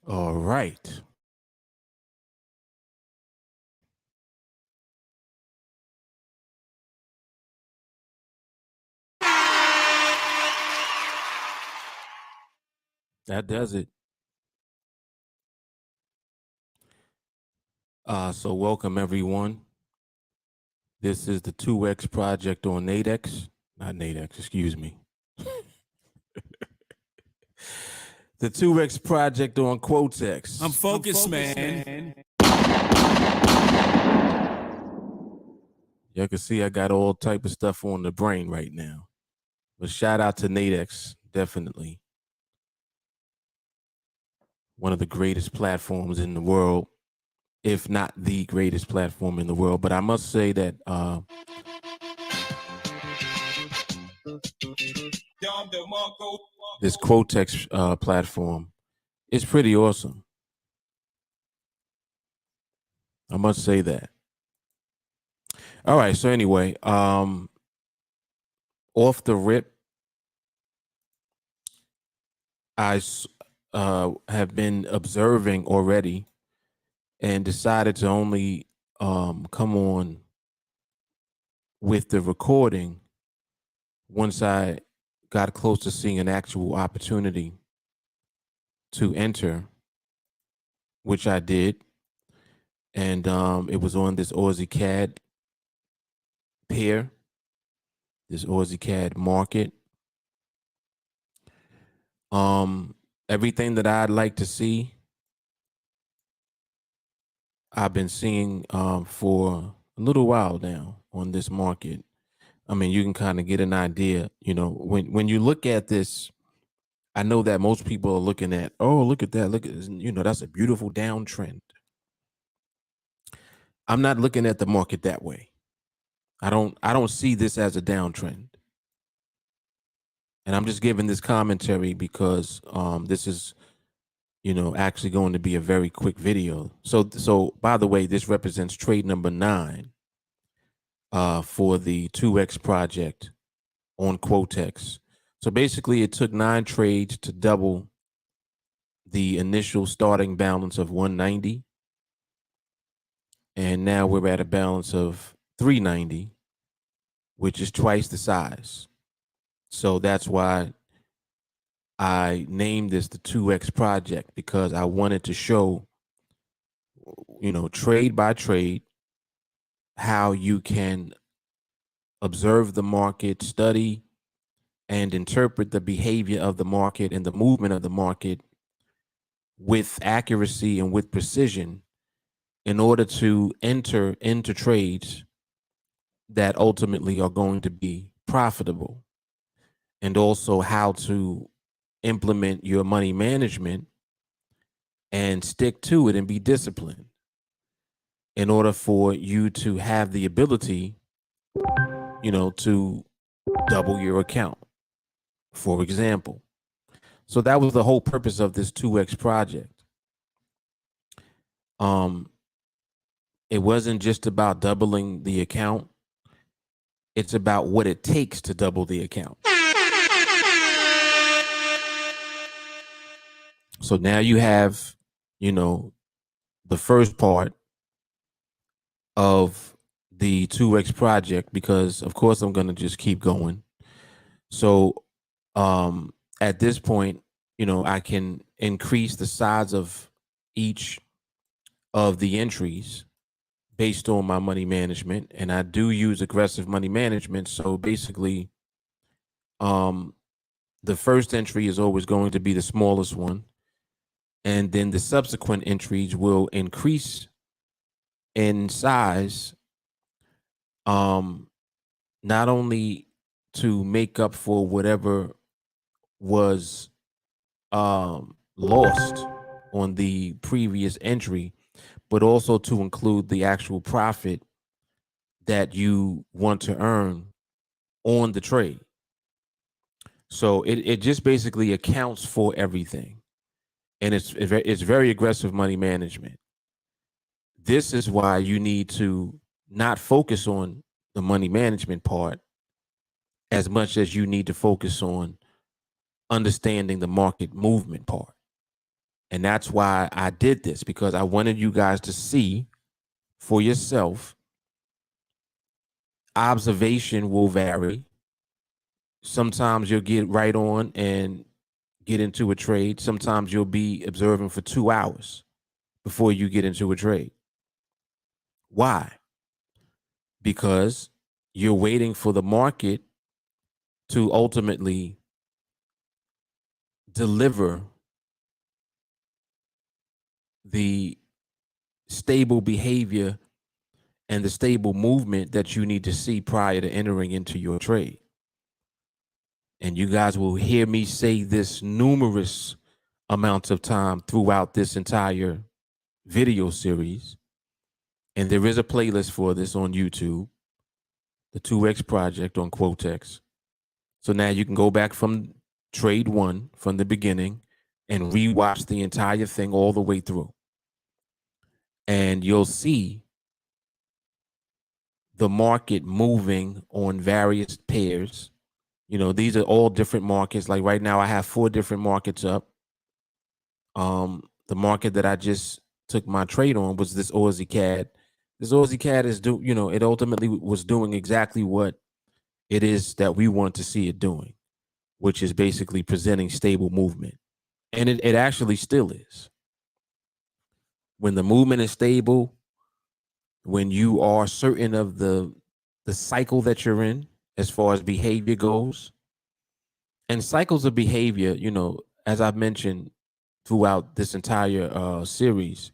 All right. That does it. So welcome everyone. This is the 2X project on Nadex. Not Nadex, excuse me. The 2X project on QUOTEX. I'm focused, man. Y'all can see I got all type of stuff on the brain right now. But shout out to Nadex, definitely. One of the greatest platforms in the world, if not the greatest platform in the world. But I must say that this QUOTEX platform is pretty awesome. I must say that. All right, so anyway, off the rip, I have been observing already and decided to only come on with the recording once I got close to seeing an actual opportunity to enter, which I did. And it was on this Aussie CAD pair, this Aussie CAD market. Everything that I'd like to see, I've been seeing for a little while now on this market. I mean, you can kind of get an idea, you know, when you look at this, I know that most people are looking at, oh, look at that, look at this, you know, that's a beautiful downtrend. I'm not looking at the market that way. I don't see this as a downtrend. And I'm just giving this commentary because this is, you know, actually going to be a very quick video. So by the way, this represents trade number 9 for the 2X project on QUOTEX. So basically it took 9 trades to double the initial starting balance of 190. And now we're at a balance of 390, which is twice the size. So that's why I named this the 2X project, because I wanted to show, you know, trade by trade, how you can observe the market, study and interpret the behavior of the market and the movement of the market with accuracy and with precision in order to enter into trades that ultimately are going to be profitable, and also how to implement your money management and stick to it and be disciplined in order for you to have the ability, you know, to double your account, for example. So that was the whole purpose of this 2X project. It wasn't just about doubling the account. It's about what it takes to double the account. So now you have, you know, the first part of the 2X project, because of course I'm going to just keep going. So at this point, you know, I can increase the size of each of the entries based on my money management, and I do use aggressive money management. So basically, the first entry is always going to be the smallest one, and then the subsequent entries will increase in size, not only to make up for whatever was lost on the previous entry, but also to include the actual profit that you want to earn on the trade. So it just basically accounts for everything, and it's very aggressive money management. This is why you need to not focus on the money management part as much as you need to focus on understanding the market movement part. And that's why I did this, because I wanted you guys to see for yourself. Observation will vary. Sometimes you'll get right on and get into a trade. Sometimes you'll be observing for 2 hours before you get into a trade. Why? Because you're waiting for the market to ultimately deliver the stable behavior and the stable movement that you need to see prior to entering into your trade. And you guys will hear me say this numerous amounts of time throughout this entire video series. And there is a playlist for this on YouTube, the 2X Project on QUOTEX. So now you can go back from trade 1 from the beginning and rewatch the entire thing all the way through. And you'll see the market moving on various pairs. You know, these are all different markets. Like right now I have 4 different markets up. The market that I just took my trade on was this Aussie CAD. This Aussie CAD is it ultimately was doing exactly what it is that we want to see it doing, which is basically presenting stable movement. And it actually still is. When the movement is stable, when you are certain of the cycle that you're in as far as behavior goes, and cycles of behavior, as I've mentioned throughout this entire series,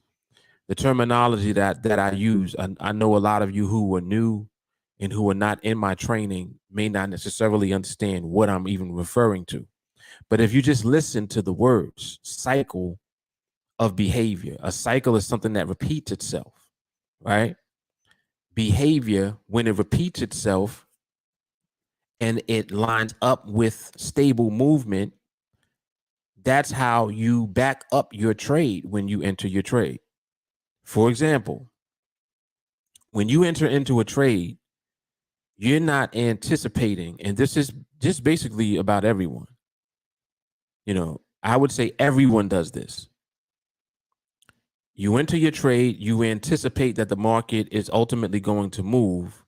the terminology that I use, I know a lot of you who are new and who are not in my training may not necessarily understand what I'm even referring to. But if you just listen to the words, cycle of behavior, a cycle is something that repeats itself, right? Behavior, when it repeats itself and it lines up with stable movement, that's how you back up your trade when you enter your trade. For example, when you enter into a trade, you're not anticipating, and this is just basically about everyone. I would say everyone does this. You enter your trade, you anticipate that the market is ultimately going to move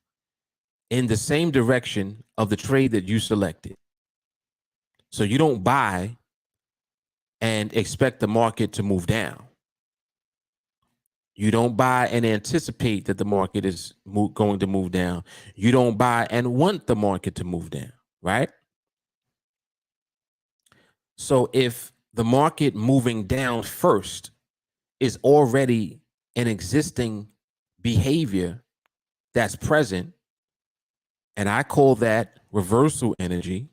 in the same direction of the trade that you selected. So you don't buy and expect the market to move down. You don't buy and anticipate that the market is going to move down. You don't buy and want the market to move down, right? So if the market moving down first is already an existing behavior that's present, and I call that reversal energy.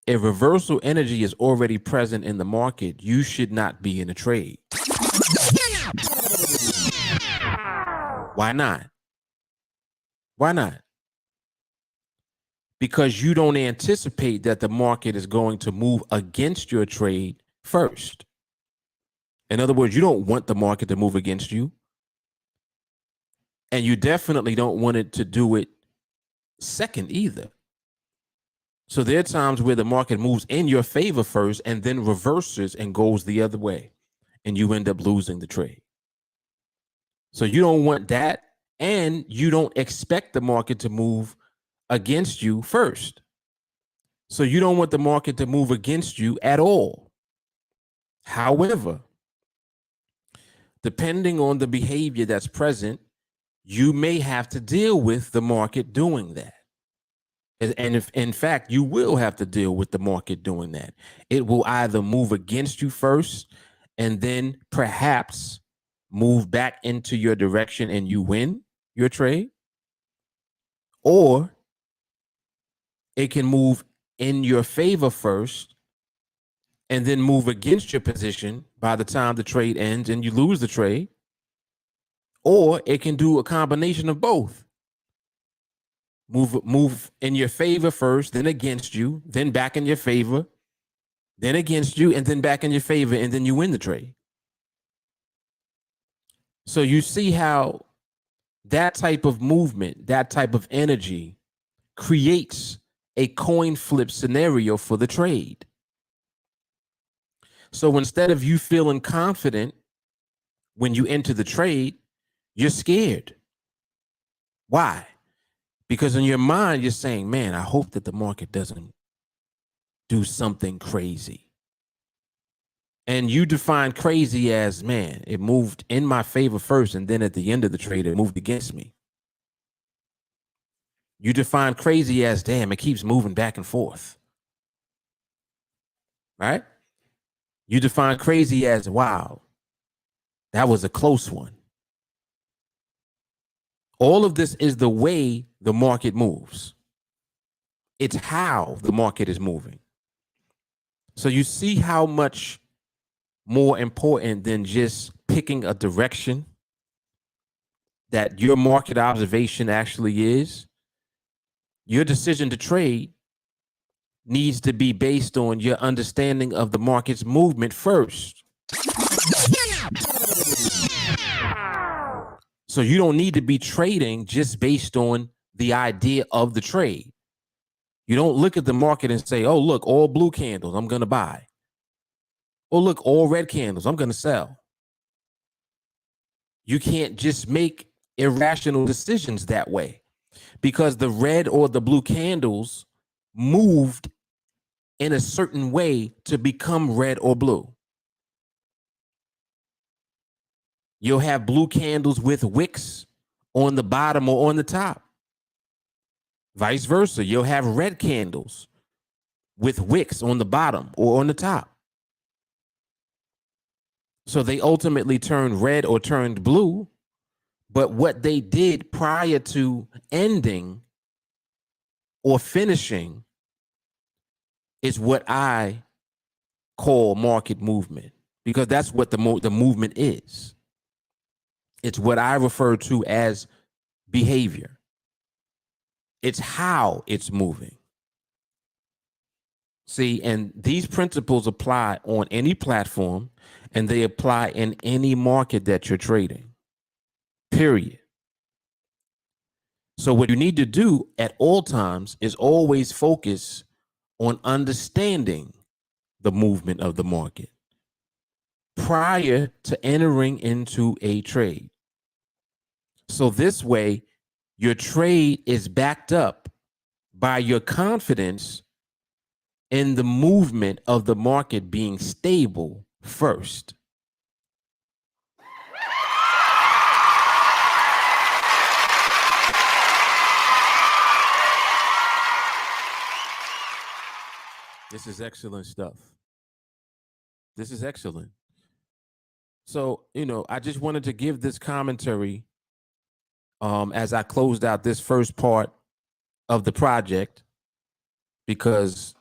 If reversal energy is already present in the market, you should not be in a trade. Why not? Why not? Because you don't anticipate that the market is going to move against your trade first. In other words, you don't want the market to move against you. And you definitely don't want it to do it second either. So there are times where the market moves in your favor first and then reverses and goes the other way, and you end up losing the trade. So you don't want that, and you don't expect the market to move against you first. So you don't want the market to move against you at all. However, depending on the behavior that's present, you may have to deal with the market doing that. And if in fact, you will have to deal with the market doing that. It will either move against you first and then perhaps move back into your direction and you win your trade, or it can move in your favor first and then move against your position by the time the trade ends and you lose the trade, or it can do a combination of both. Move in your favor first, then against you, then back in your favor, then against you, and then back in your favor, and then you win the trade. So you see how that type of movement, that type of energy creates a coin flip scenario for the trade. So instead of you feeling confident when you enter the trade, you're scared. Why? Because in your mind, you're saying, man, I hope that the market doesn't do something crazy. And you define crazy as, man, it moved in my favor first, and then at the end of the trade, it moved against me. You define crazy as, damn, it keeps moving back and forth. Right? You define crazy as, wow, that was a close one. All of this is the way the market moves. It's how the market is moving. So you see how much more important than just picking a direction that your market observation actually is. Your decision to trade needs to be based on your understanding of the market's movement first. So you don't need to be trading just based on the idea of the trade. You don't look at the market and say, oh, look, all blue candles, I'm going to buy. Oh, look, all red candles, I'm going to sell. You can't just make irrational decisions that way, because the red or the blue candles moved in a certain way to become red or blue. You'll have blue candles with wicks on the bottom or on the top. Vice versa, you'll have red candles with wicks on the bottom or on the top. So they ultimately turned red or turned blue, but what they did prior to ending or finishing is what I call market movement, because that's what the movement is. It's what I refer to as behavior. It's how it's moving. See, and these principles apply on any platform, and they apply in any market that you're trading, period. So what you need to do at all times is always focus on understanding the movement of the market prior to entering into a trade. So this way, your trade is backed up by your confidence in the movement of the market being stable first. This is excellent stuff. This is excellent. So, I just wanted to give this commentary as I closed out this first part of the project, because,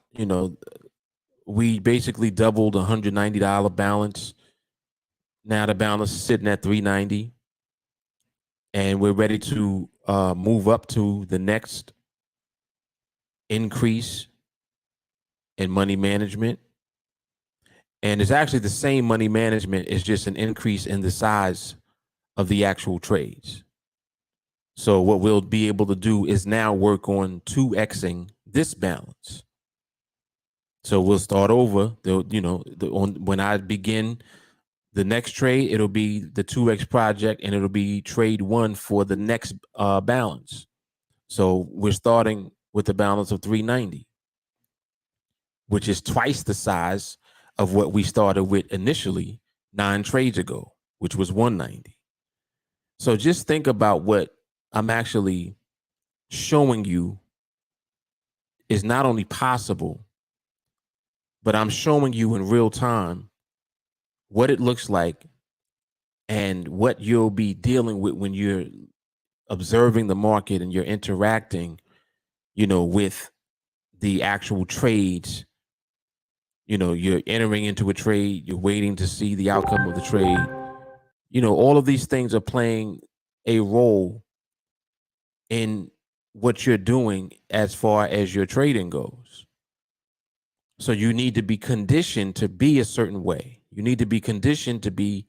we basically doubled $190 balance. Now the balance is sitting at $390, and we're ready to move up to the next increase in money management. And it's actually the same money management. It's just an increase in the size of the actual trades. So what we'll be able to do is now work on 2xing this balance. So we'll start over. When I begin the next trade, it'll be the 2x project, and it'll be trade one for the next balance. So we're starting with a balance of 390, which is twice the size of what we started with initially 9 trades ago, which was 190. So just think about what I'm actually showing you is not only possible, but I'm showing you in real time what it looks like and what you'll be dealing with when you're observing the market and you're interacting, with the actual trades. You're entering into a trade, you're waiting to see the outcome of the trade. All of these things are playing a role in what you're doing as far as your trading goes. So you need to be conditioned to be a certain way. You need to be conditioned to be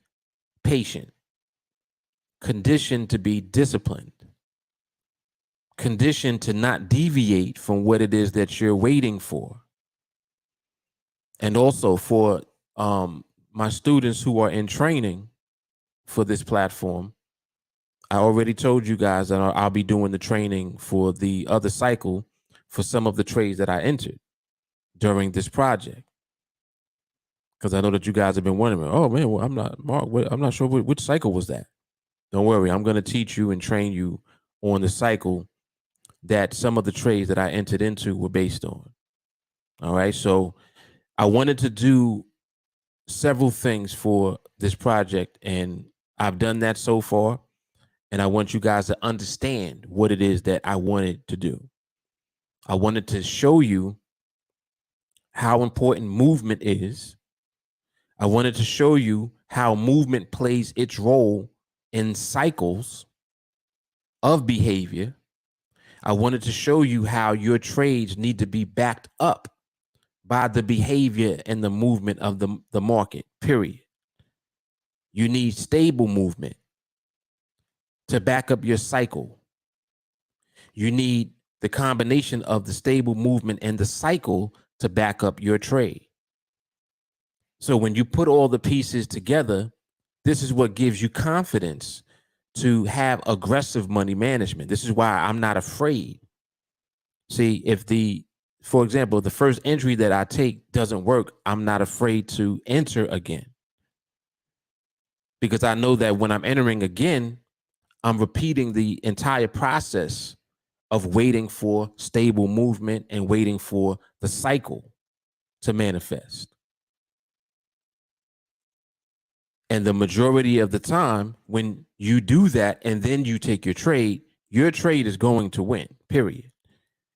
patient. conditioned to be disciplined, conditioned to not deviate from what it is that you're waiting for. And also for my students who are in training for this platform, I already told you guys that I'll be doing the training for the other cycle for some of the trades that I entered during this project. Because I know that you guys have been wondering, oh man, well, I'm not sure which cycle was that. Don't worry, I'm going to teach you and train you on the cycle that some of the trades that I entered into were based on. All right, so I wanted to do several things for this project, and I've done that so far. And I want you guys to understand what it is that I wanted to do. I wanted to show you how important movement is. I wanted to show you how movement plays its role in cycles of behavior. I wanted to show you how your trades need to be backed up by the behavior and the movement of the market, period. You need stable movement to back up your cycle. You need the combination of the stable movement and the cycle to back up your trade. So when you put all the pieces together, this is what gives you confidence to have aggressive money management. This is why I'm not afraid. See, for example, the first entry that I take doesn't work, I'm not afraid to enter again. Because I know that when I'm entering again, I'm repeating the entire process of waiting for stable movement and waiting for the cycle to manifest. And the majority of the time, when you do that and then you take your trade is going to win, period.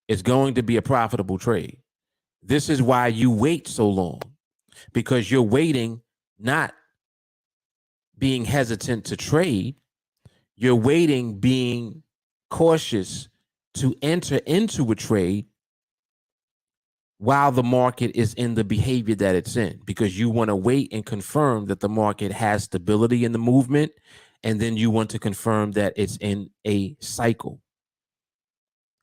It's going to be a profitable trade. This is why you wait so long, because you're waiting, not being hesitant to trade. You're waiting, being cautious to enter into a trade while the market is in the behavior that it's in, because you want to wait and confirm that the market has stability in the movement, and then you want to confirm that it's in a cycle.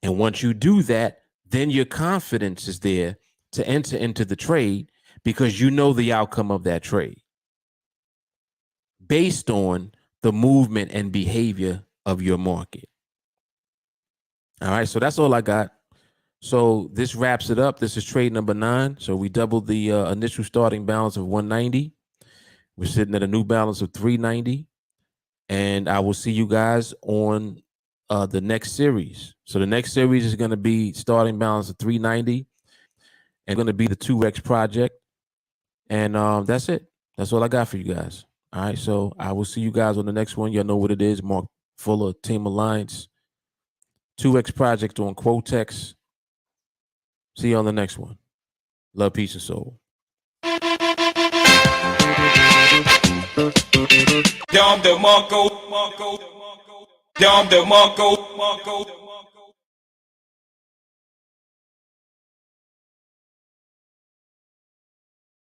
And once you do that, then your confidence is there to enter into the trade, because you know the outcome of that trade based on the movement and behavior of your market. All right, so that's all I got. So this wraps it up. This is trade number 9. So we doubled the initial starting balance of 190. We're sitting at a new balance of 390. And I will see you guys on the next series. So the next series is going to be starting balance of 390 and going to be the 2X project. And that's it. That's all I got for you guys. All right. So I will see you guys on the next one. Y'all know what it is. Mark Fuller, TeamAlliance, 2X project on QUOTEX. See you on the next one. Love, peace, and soul. Dom de Marco.